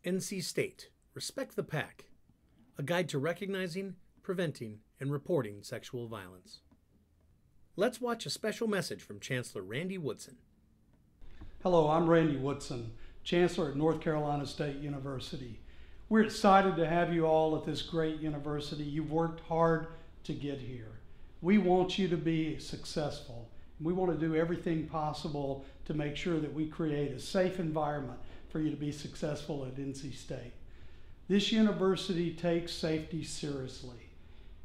NC State, Respect the Pack, a guide to recognizing, preventing, and reporting sexual violence. Let's watch a special message from Chancellor Randy Woodson. Hello, I'm Randy Woodson, Chancellor at North Carolina State University. We're excited to have you all at this great university. You've worked hard to get here. We want you to be successful. We want to do everything possible to make sure that we create a safe environment for you to be successful at NC State. This university takes safety seriously.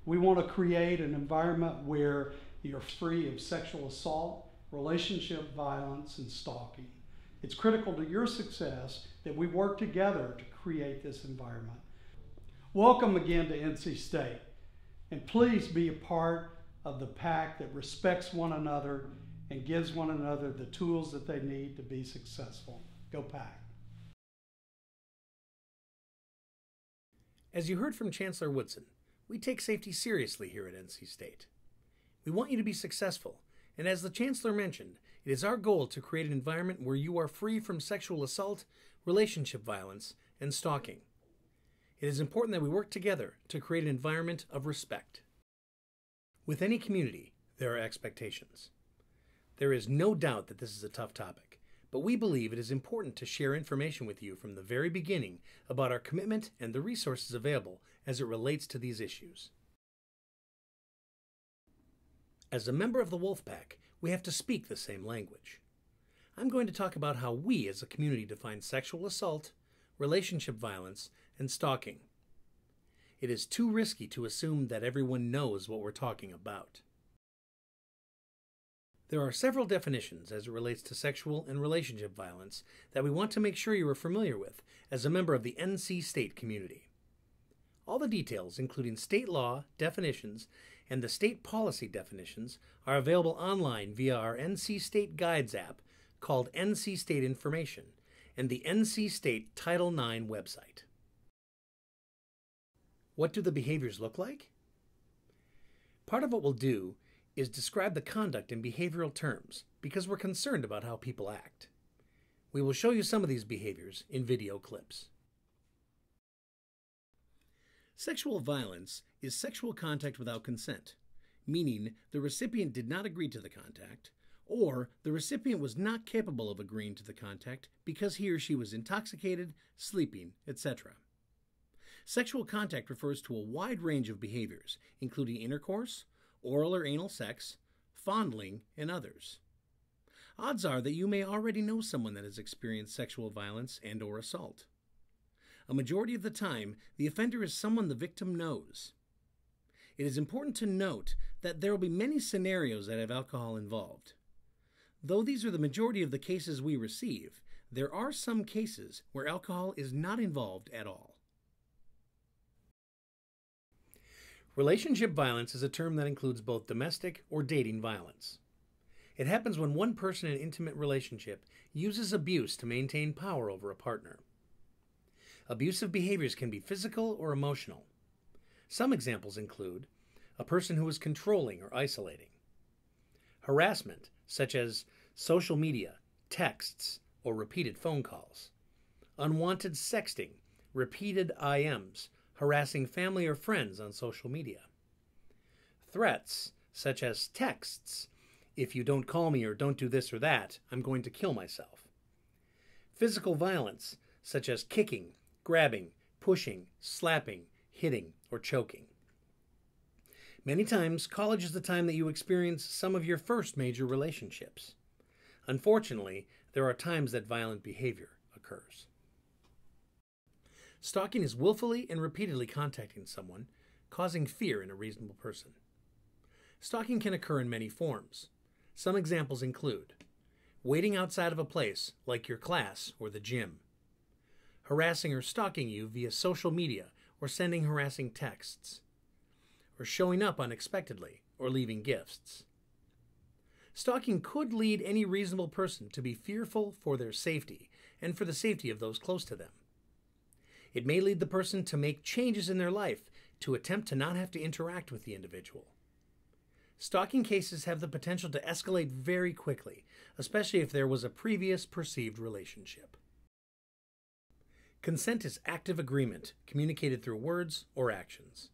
We want to create an environment where you're free of sexual assault, relationship violence, and stalking. It's critical to your success that we work together to create this environment. Welcome again to NC State, and please be a part of the pack that respects one another and gives one another the tools that they need to be successful. Go Pack. As you heard from Chancellor Woodson, we take safety seriously here at NC State. We want you to be successful, and as the Chancellor mentioned, it is our goal to create an environment where you are free from sexual assault, relationship violence, and stalking. It is important that we work together to create an environment of respect. With any community, there are expectations. There is no doubt that this is a tough topic, but we believe it is important to share information with you from the very beginning about our commitment and the resources available as it relates to these issues. As a member of the Wolfpack, we have to speak the same language. I'm going to talk about how we as a community define sexual assault, relationship violence, and stalking. It is too risky to assume that everyone knows what we're talking about. There are several definitions as it relates to sexual and relationship violence that we want to make sure you are familiar with as a member of the NC State community. All the details, including state law, definitions, and the state policy definitions, are available online via our NC State Guides app called NC State Information and the NC State Title IX website. What do the behaviors look like? Part of what we'll do is describe the conduct in behavioral terms because we're concerned about how people act. We will show you some of these behaviors in video clips. Sexual violence is sexual contact without consent, meaning the recipient did not agree to the contact, or the recipient was not capable of agreeing to the contact because he or she was intoxicated, sleeping, etc. Sexual contact refers to a wide range of behaviors, including intercourse, oral or anal sex, fondling, and others. Odds are that you may already know someone that has experienced sexual violence and/or assault. A majority of the time, the offender is someone the victim knows. It is important to note that there will be many scenarios that have alcohol involved. Though these are the majority of the cases we receive, there are some cases where alcohol is not involved at all. Relationship violence is a term that includes both domestic or dating violence. It happens when one person in an intimate relationship uses abuse to maintain power over a partner. Abusive behaviors can be physical or emotional. Some examples include a person who is controlling or isolating, harassment such as social media, texts, or repeated phone calls, unwanted sexting, repeated IMs, harassing family or friends on social media, threats such as texts, "If you don't call me or don't do this or that, I'm going to kill myself," physical violence such as kicking, grabbing, pushing, slapping, hitting, or choking. Many times, college is the time that you experience some of your first major relationships. Unfortunately, there are times that violent behavior occurs. Stalking is willfully and repeatedly contacting someone, causing fear in a reasonable person. Stalking can occur in many forms. Some examples include waiting outside of a place like your class or the gym, harassing or stalking you via social media or sending harassing texts, or showing up unexpectedly or leaving gifts. Stalking could lead any reasonable person to be fearful for their safety and for the safety of those close to them. It may lead the person to make changes in their life to attempt to not have to interact with the individual. Stalking cases have the potential to escalate very quickly, especially if there was a previous perceived relationship. Consent is active agreement communicated through words or actions.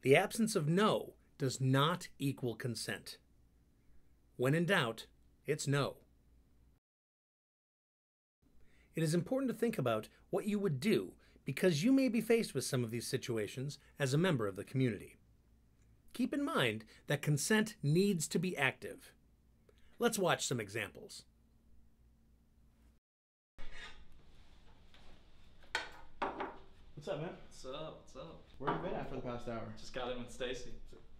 The absence of no does not equal consent. When in doubt, it's no. It is important to think about what you would do because you may be faced with some of these situations as a member of the community. Keep in mind that consent needs to be active. Let's watch some examples. What's up, man? What's up? What's up? Where you been at for the past hour? Just got in with Stacy.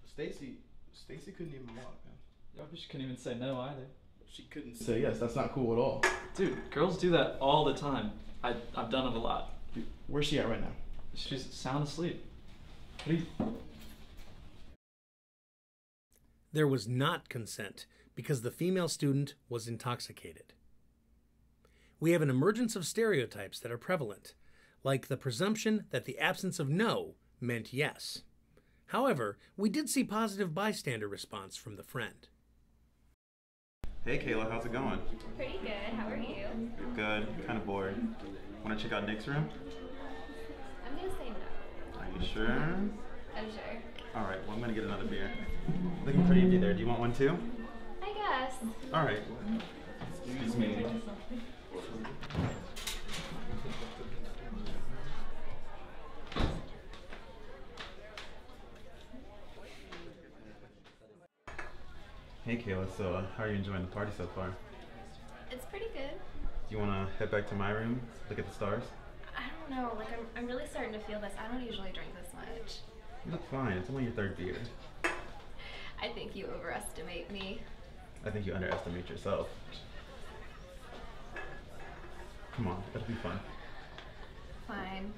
Stacy couldn't even walk, man. Yo, she couldn't even say no either. She couldn't say yes. That's not cool at all. Dude, girls do that all the time. I've done it a lot. Dude, where's she at right now? She's sound asleep. What are you... There was not consent because the female student was intoxicated. We have an emergence of stereotypes that are prevalent, like the presumption that the absence of no meant yes. However, we did see positive bystander response from the friend. Hey Kayla, how's it going? Pretty good. How are you? Good, kind of bored. Want to check out Nick's room? I'm gonna say no. Are you sure? I'm sure. Alright, well I'm gonna get another beer. Looking pretty empty there. Do you want one too? I guess. Alright. Excuse me. Hey Kayla, so how are you enjoying the party so far? It's pretty good. Do you want to head back to my room, look at the stars? I don't know. Like I'm really starting to feel this. I don't usually drink this much. You look fine. It's only your third beer. I think you overestimate me. I think you underestimate yourself. Come on, it'll be fun. Fine.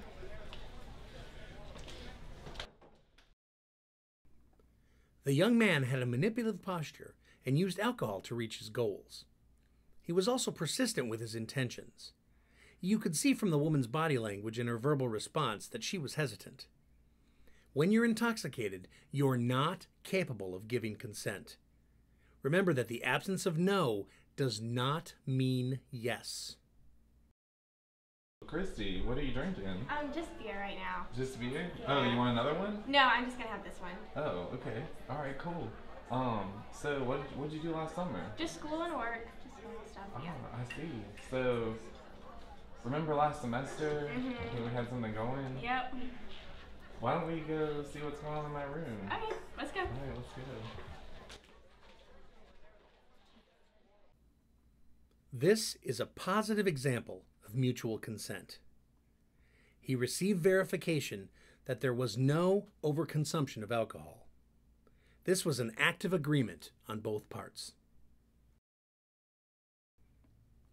The young man had a manipulative posture and used alcohol to reach his goals. He was also persistent with his intentions. You could see from the woman's body language and her verbal response that she was hesitant. When you're intoxicated, you're not capable of giving consent. Remember that the absence of no does not mean yes. Christy, what are you drinking? Just beer right now. Just beer? Yeah. Oh, you want another one? No, I'm just gonna have this one. Oh, okay. All right, cool. So what'd you do last summer? Just school and work. Just normal stuff. Oh, Yeah. I see. So, remember last semester when we had something going? Yep. Why don't we go see what's going on in my room? Okay, let's go. All right, let's go. This is a positive example of mutual consent. He received verification that there was no overconsumption of alcohol. This was an active agreement on both parts.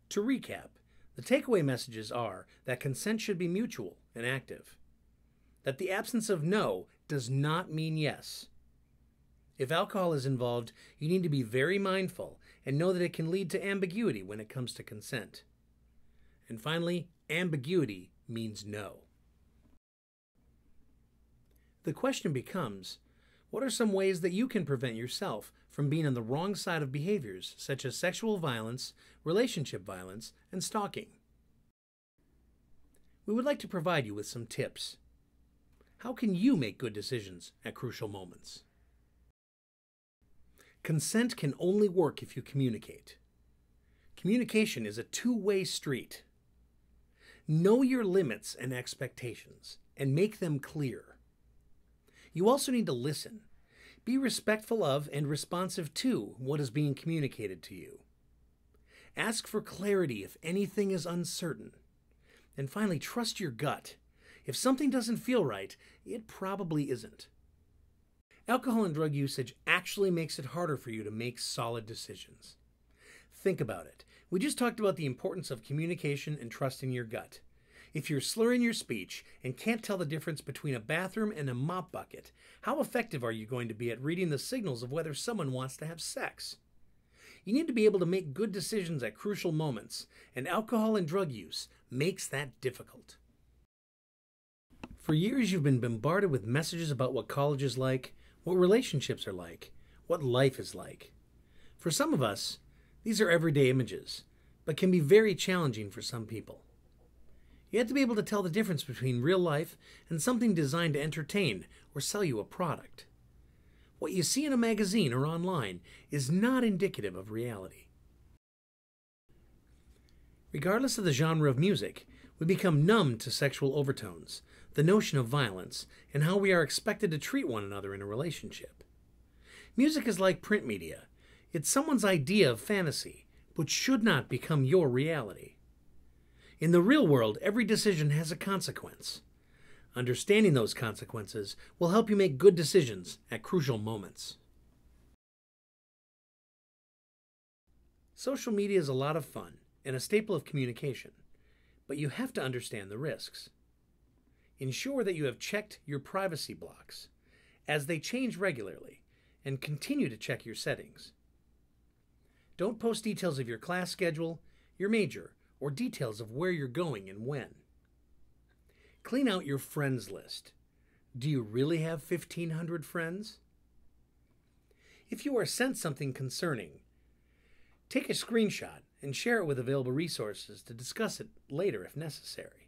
To recap, the takeaway messages are that consent should be mutual and active, that the absence of no does not mean yes. If alcohol is involved, you need to be very mindful and know that it can lead to ambiguity when it comes to consent. And finally, ambiguity means no. The question becomes, what are some ways that you can prevent yourself from being on the wrong side of behaviors such as sexual violence, relationship violence, and stalking? We would like to provide you with some tips. How can you make good decisions at crucial moments? Consent can only work if you communicate. Communication is a two-way street. Know your limits and expectations and make them clear. You also need to listen. Be respectful of and responsive to what is being communicated to you. Ask for clarity if anything is uncertain. And finally, trust your gut. If something doesn't feel right, it probably isn't. Alcohol and drug usage actually makes it harder for you to make solid decisions. Think about it. We just talked about the importance of communication and trusting your gut. If you're slurring your speech and can't tell the difference between a bathroom and a mop bucket, how effective are you going to be at reading the signals of whether someone wants to have sex? You need to be able to make good decisions at crucial moments, and alcohol and drug use makes that difficult. For years, you've been bombarded with messages about what college is like, what relationships are like, what life is like. For some of us, these are everyday images, but can be very challenging for some people. You have to be able to tell the difference between real life and something designed to entertain or sell you a product. What you see in a magazine or online is not indicative of reality. Regardless of the genre of music, we become numb to sexual overtones, the notion of violence, and how we are expected to treat one another in a relationship. Music is like print media. It's someone's idea of fantasy, but should not become your reality. In the real world, every decision has a consequence. Understanding those consequences will help you make good decisions at crucial moments. Social media is a lot of fun and a staple of communication, but you have to understand the risks. Ensure that you have checked your privacy blocks, as they change regularly, and continue to check your settings. Don't post details of your class schedule, your major, or details of where you're going and when. Clean out your friends list. Do you really have 1,500 friends? If you are sent something concerning, take a screenshot and share it with available resources to discuss it later if necessary.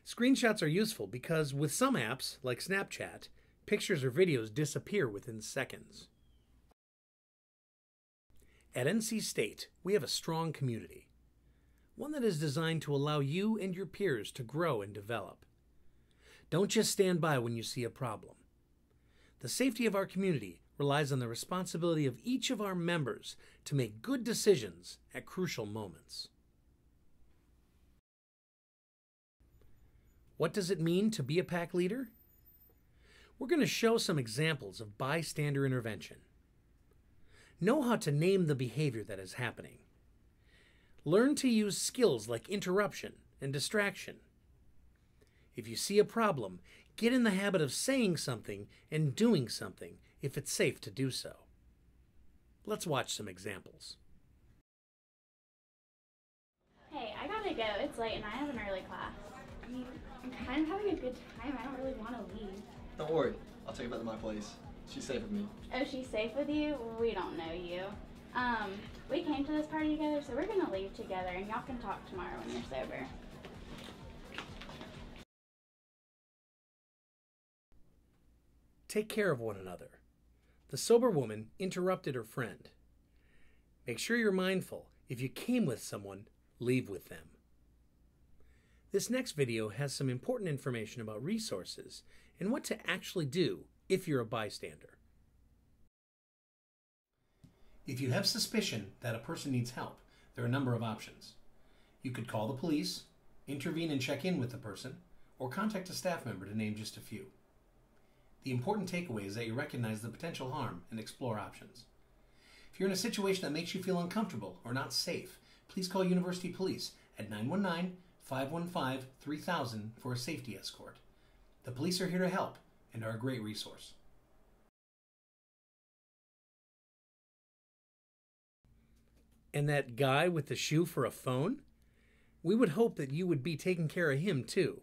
Screenshots are useful because with some apps, like Snapchat, pictures or videos disappear within seconds. At NC State, we have a strong community, one that is designed to allow you and your peers to grow and develop. Don't just stand by when you see a problem. The safety of our community relies on the responsibility of each of our members to make good decisions at crucial moments. What does it mean to be a pack leader? We're going to show some examples of bystander intervention. Know how to name the behavior that is happening. Learn to use skills like interruption and distraction. If you see a problem, get in the habit of saying something and doing something if it's safe to do so. Let's watch some examples. Hey, I gotta go. It's late and I have an early class. I mean, I'm kind of having a good time. I don't really want to leave. Don't worry. I'll take her back to my place. She's safe with me. Oh, she's safe with you? We don't know you. We came to this party together, so we're gonna leave together and y'all can talk tomorrow when you're sober. Take care of one another. The sober woman interrupted her friend. Make sure you're mindful. If you came with someone, leave with them. This next video has some important information about resources and what to actually do if you're a bystander. If you have suspicion that a person needs help, there are a number of options. You could call the police, intervene and check in with the person, or contact a staff member to name just a few. The important takeaway is that you recognize the potential harm and explore options. If you're in a situation that makes you feel uncomfortable or not safe, please call University Police at 919-515-3000 for a safety escort. The police are here to help and are a great resource. And that guy with the shoe for a phone? We would hope that you would be taking care of him too.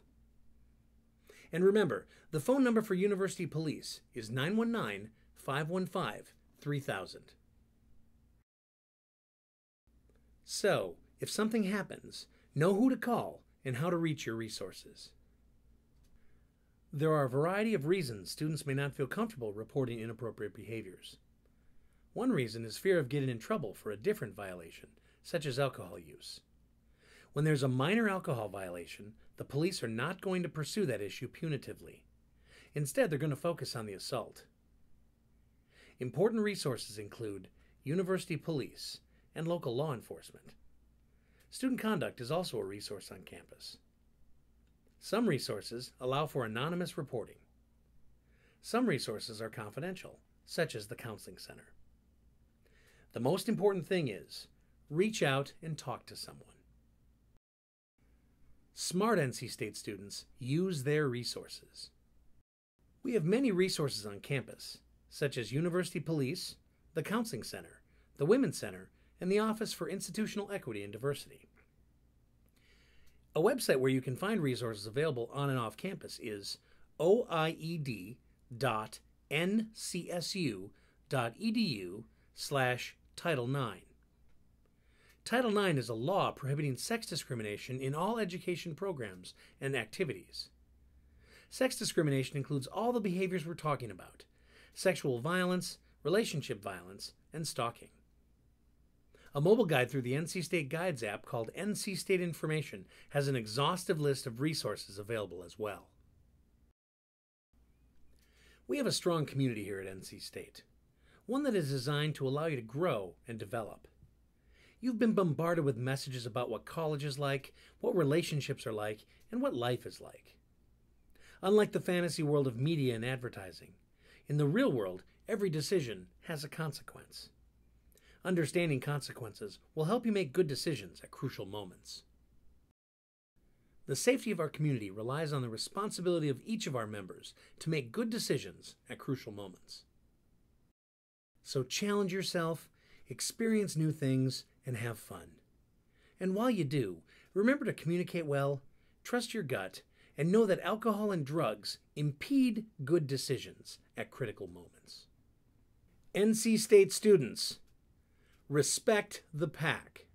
And remember, the phone number for University Police is 919-515-3000. So, if something happens, know who to call and how to reach your resources. There are a variety of reasons students may not feel comfortable reporting inappropriate behaviors. One reason is fear of getting in trouble for a different violation, such as alcohol use. When there's a minor alcohol violation, the police are not going to pursue that issue punitively. Instead, they're going to focus on the assault. Important resources include University Police and local law enforcement. Student conduct is also a resource on campus. Some resources allow for anonymous reporting. Some resources are confidential, such as the counseling center. The most important thing is, reach out and talk to someone. Smart NC State students use their resources. We have many resources on campus, such as University Police, the Counseling Center, the Women's Center, and the Office for Institutional Equity and Diversity. A website where you can find resources available on and off campus is oied.ncsu.edu/Title IX. Title IX is a law prohibiting sex discrimination in all education programs and activities. Sex discrimination includes all the behaviors we're talking about: sexual violence, relationship violence, and stalking. A mobile guide through the NC State Guides app called NC State Information has an exhaustive list of resources available as well. We have a strong community here at NC State, one that is designed to allow you to grow and develop. You've been bombarded with messages about what college is like, what relationships are like, and what life is like. Unlike the fantasy world of media and advertising, in the real world, every decision has a consequence. Understanding consequences will help you make good decisions at crucial moments. The safety of our community relies on the responsibility of each of our members to make good decisions at crucial moments. So challenge yourself, experience new things, and have fun. And while you do, remember to communicate well, trust your gut, and know that alcohol and drugs impede good decisions at critical moments. NC State students, respect the pack.